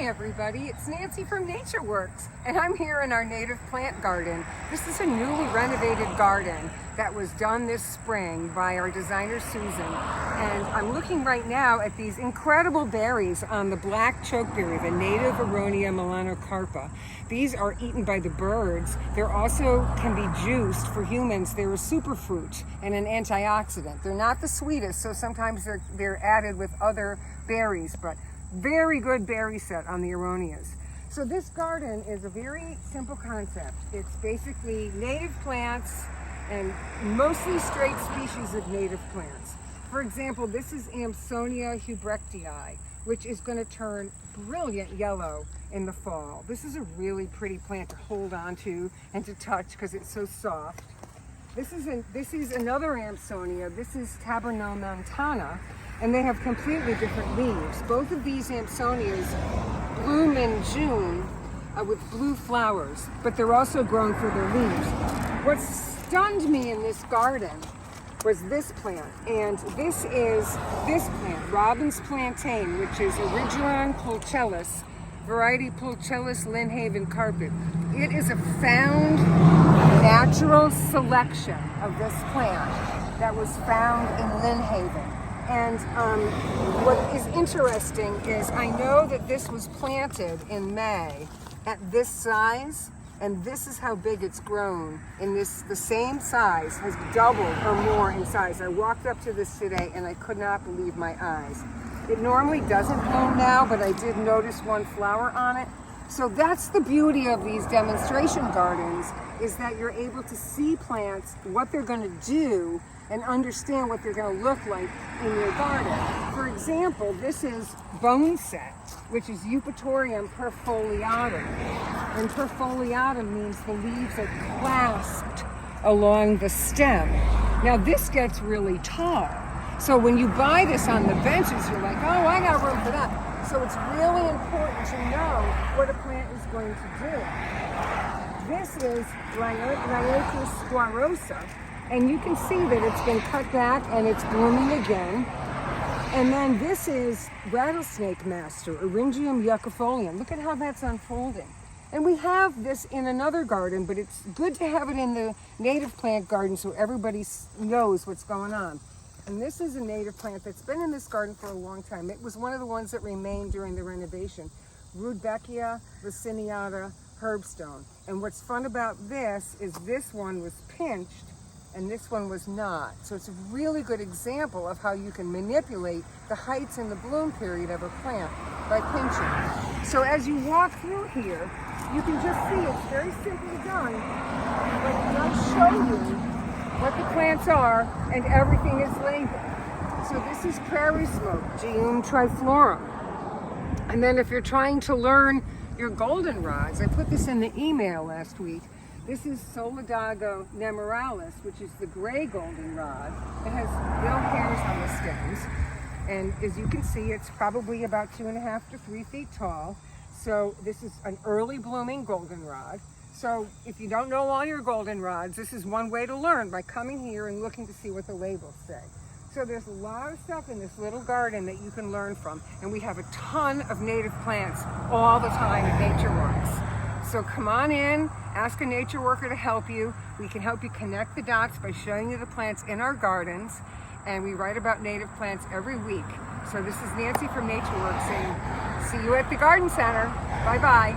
everybody, it's Nancy from Natureworks, and I'm here in our native plant garden. This is a newly renovated garden that was done this spring by our designer Susan, and I'm looking right now at these incredible berries on the black chokeberry, the native Aronia melanocarpa. These are eaten by the birds. They're also can be juiced for humans. They're a superfruit and an antioxidant. They're not the sweetest, so sometimes they're added with other berries, but very good berry set on the Aronias. So this garden is a very simple concept. It's basically native plants and mostly straight species of native plants. For example, this is Amsonia hubrectii, which is going to turn brilliant yellow in the fall. This is a really pretty plant to hold on to and to touch because it's so soft. This is another Amsonia. This is Taberno Montana, and they have completely different leaves. Both of these Amsonias bloom in June with blue flowers, but they're also grown for their leaves. What stunned me in this garden was this plant, and this is this plant, Robbins plantain, which is Originum pulchellus, variety Pulchellus Lynnhaven carpet. It is a found natural selection of this plant that was found in Lynnhaven. And what is interesting is I know that this was planted in May at this size, and this is how big it's grown. In the same size, has doubled or more in size. I walked up to this today and I could not believe my eyes. It normally doesn't bloom now, but I did notice one flower on it. So that's the beauty of these demonstration gardens, is that you're able to see plants, what they're going to do, and understand what they're going to look like in your garden. For example, this is Boneset, which is Eupatorium perfoliatum. And perfoliatum means the leaves are clasped along the stem. Now this gets really tall. So when you buy this on the benches, you're like, oh, I got room for that. So it's really important to know what a plant is going to do. This is Rhaetus squarosa, and you can see that it's been cut back and it's blooming again. And then this is rattlesnake master, Eryngium yucifolium. Look at how that's unfolding. And we have this in another garden, but it's good to have it in the native plant garden so everybody knows what's going on. And this is a native plant that's been in this garden for a long time. It was one of the ones that remained during the renovation. Rudbeckia laciniata herbstone. And what's fun about this is this one was pinched and this one was not. So it's a really good example of how you can manipulate the heights and the bloom period of a plant by pinching. So as you walk through here, you can just see it's very simply done, but it does show you what the plants are, and everything is labeled. So this is prairie smoke, Geum triflorum. And then if you're trying to learn your goldenrods, I put this in the email last week. This is Solidago nemoralis, which is the gray goldenrod. It has little hairs on the stems. And as you can see, it's probably about 2.5 to 3 feet tall. So this is an early blooming goldenrod. So if you don't know all your goldenrods, this is one way to learn, by coming here and looking to see what the labels say. So there's a lot of stuff in this little garden that you can learn from. And we have a ton of native plants all the time at Natureworks. So come on in, ask a nature worker to help you. We can help you connect the dots by showing you the plants in our gardens. And we write about native plants every week. So this is Nancy from Natureworks saying, see you at the garden center. Bye-bye.